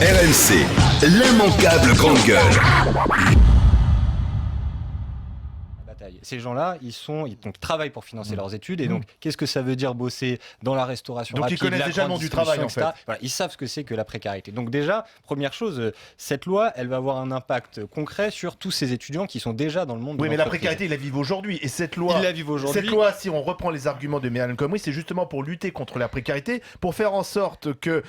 RMC, l'immanquable grande gueule. Ces gens-là, ils travaillent pour financer leurs études. Et donc, qu'est-ce que ça veut dire bosser dans la restauration rapide, ils connaissent déjà le monde du travail, en fait. Voilà, ils savent ce que c'est que la précarité. Donc déjà, première chose, cette loi, elle va avoir un impact concret sur tous ces étudiants qui sont déjà dans le monde de l'entreprise. Oui, mais la précarité, ils la vivent aujourd'hui. Et cette loi, si on reprend les arguments de Myriam El Khomri, c'est justement pour lutter contre la précarité, pour faire en sorte que,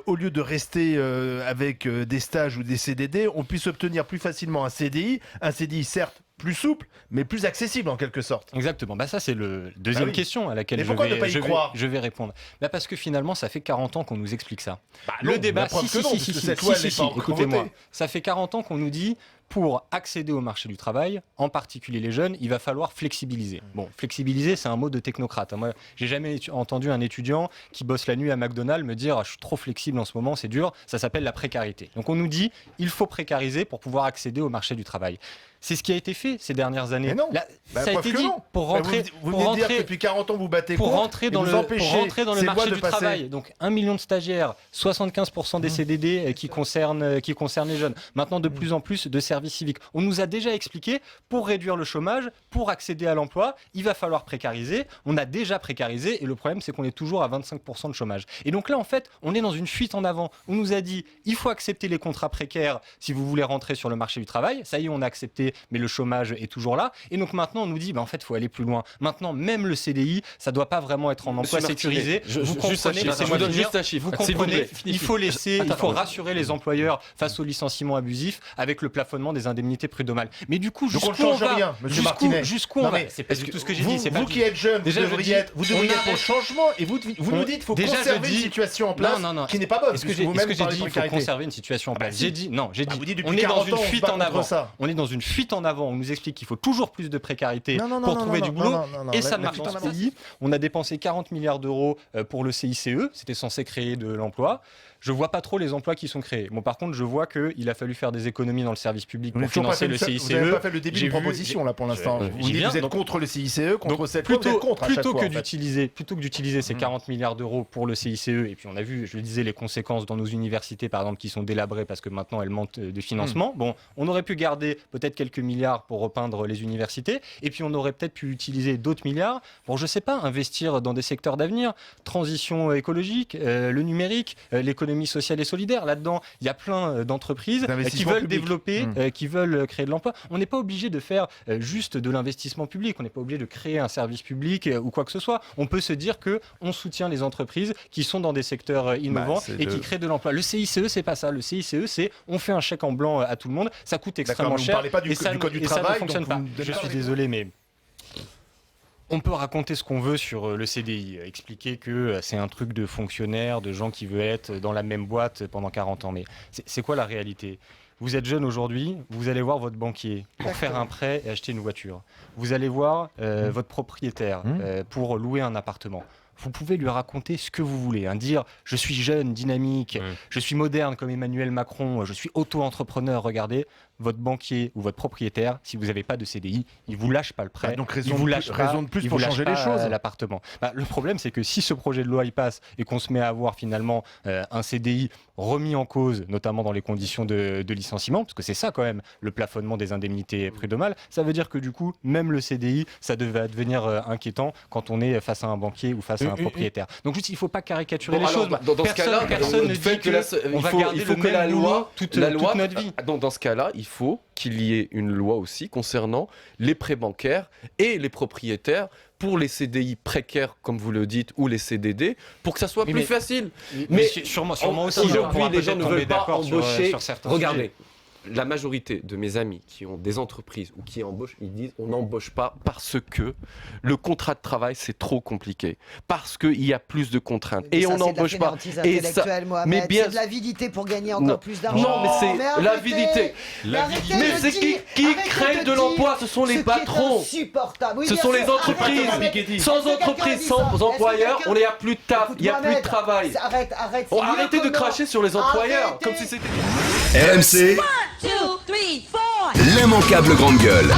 au lieu de rester avec des stages ou des CDD, on puisse obtenir plus facilement un CDI certes plus souple, mais plus accessible en quelque sorte. Exactement. Ça, c'est le deuxième question à laquelle je vais répondre. Parce que finalement, ça fait 40 ans qu'on nous explique ça. Le débat, écoutez-moi. Ça fait 40 ans qu'on nous dit, pour accéder au marché du travail, en particulier les jeunes, il va falloir flexibiliser. Bon, flexibiliser, c'est un mot de technocrate. Moi, j'ai jamais entendu un étudiant qui bosse la nuit à McDonald's me dire « je suis trop flexible en ce moment, c'est dur ». Ça s'appelle la précarité. Donc on nous dit « il faut précariser pour pouvoir accéder au marché du travail ». C'est ce qui a été fait ces dernières années. Mais non. Ça a été dit pour rentrer. Vous venez de dire que depuis 40 ans vous battez pour contre rentrer dans le marché du travail. Donc 1 million de stagiaires, 75% des CDD qui concernent les jeunes. Maintenant de plus en plus de services civiques. On nous a déjà expliqué, pour réduire le chômage, pour accéder à l'emploi, il va falloir précariser. On a déjà précarisé et le problème c'est qu'on est toujours à 25% de chômage. Et donc là en fait on est dans une fuite en avant. On nous a dit il faut accepter les contrats précaires si vous voulez rentrer sur le marché du travail. Ça y est, on a accepté, mais le chômage est toujours là. Et donc maintenant, on nous dit, en fait, il faut aller plus loin. Maintenant, même le CDI, ça ne doit pas vraiment être en emploi sécurisé. Vous comprenez, juste un chiffre. Vous comprenez, il faut rassurer les employeurs face aux licenciements abusifs avec le plafonnement des indemnités prud'homales. Mais du coup, jusqu'où on va ? Jusqu'où on va ? C'est pas du tout ce que j'ai dit. Vous qui êtes jeune, vous devriez être pour le changement et vous nous dites qu'il faut conserver une situation en place qui n'est pas bonne. Est-ce que j'ai dit qu'il faut conserver une situation en place ? J'ai dit, on est dans une fuite en avant. On est dans une fuite en avant. On nous explique qu'il faut toujours plus de précarité pour trouver du boulot. Et ça marche dans ce pays. On a dépensé 40 milliards d'euros pour le CICE. C'était censé créer de l'emploi. Je vois pas trop les emplois qui sont créés. Bon, par contre, je vois qu'il a fallu faire des économies dans le service public pour financer le CICE. Vous n'avez pas fait le début de proposition là pour l'instant. Vous êtes contre le CICE, contre cette loi, vous êtes contre à chaque fois. Plutôt que d'utiliser ces 40 milliards d'euros pour le CICE, et puis on a vu, je le disais, les conséquences dans nos universités, par exemple, qui sont délabrées parce que maintenant elles manquent de financement. Bon, on aurait pu garder peut-être quelques milliards pour repeindre les universités, et puis on aurait peut-être pu utiliser d'autres milliards pour, je sais pas, investir dans des secteurs d'avenir, transition écologique, le numérique, l'économie sociale et solidaire. Là-dedans, il y a plein d'entreprises qui veulent développer, qui veulent créer de l'emploi. On n'est pas obligé de faire juste de l'investissement public. On n'est pas obligé de créer un service public ou quoi que ce soit. On peut se dire qu'on soutient les entreprises qui sont dans des secteurs innovants qui créent de l'emploi. Le CICE, c'est pas ça. Le CICE, c'est on fait un chèque en blanc à tout le monde. Ça coûte extrêmement cher. Vous ne parlez pas du code du travail, ça ne fonctionne pas. Je suis désolé, mais on peut raconter ce qu'on veut sur le CDI, expliquer que c'est un truc de fonctionnaire, de gens qui veulent être dans la même boîte pendant 40 ans. Mais c'est quoi la réalité ? Vous êtes jeune aujourd'hui, vous allez voir votre banquier pour faire un prêt et acheter une voiture. Vous allez voir votre propriétaire pour louer un appartement. Vous pouvez lui raconter ce que vous voulez, dire je suis jeune, dynamique, je suis moderne comme Emmanuel Macron, je suis auto-entrepreneur, regardez, votre banquier ou votre propriétaire, si vous n'avez pas de CDI, il ne vous lâche pas le prêt, donc il vous lâche raison de plus pour changer les choses. L'appartement. Le problème, c'est que si ce projet de loi il passe et qu'on se met à avoir finalement un CDI remis en cause, notamment dans les conditions de licenciement, parce que c'est ça quand même le plafonnement des indemnités prud'homales, ça veut dire que du coup, même le CDI, ça devait devenir inquiétant quand on est face à un banquier ou face à un propriétaire. Donc juste, il ne faut pas caricaturer les choses. Dans ce cas-là, personne ne dit qu'on va garder le même boulot toute notre vie. Dans ce cas-là, il faut qu'il y ait une loi aussi concernant les prêts bancaires et les propriétaires pour les CDI précaires, comme vous le dites, ou les CDD, pour que ça soit plus facile. Mais sûrement aussi. Aujourd'hui, les gens ne veulent pas embaucher. Sur certains Regardez. sujets. La majorité de mes amis qui ont des entreprises ou qui embauchent, ils disent on n'embauche pas parce que le contrat de travail c'est trop compliqué, parce qu'il y a plus de contraintes et on n'embauche pas. Et ça, mais bien, c'est de l'avidité pour gagner encore plus d'argent. Non, mais c'est l'avidité. Mais c'est qui crée de l'emploi, ce sont les patrons. Ce sont les entreprises. Sans entreprise, sans employeurs, on est à plus de taf, il n'y a plus de travail. Arrêtez de cracher sur les employeurs comme si c'était. RMC, l'immanquable grande gueule.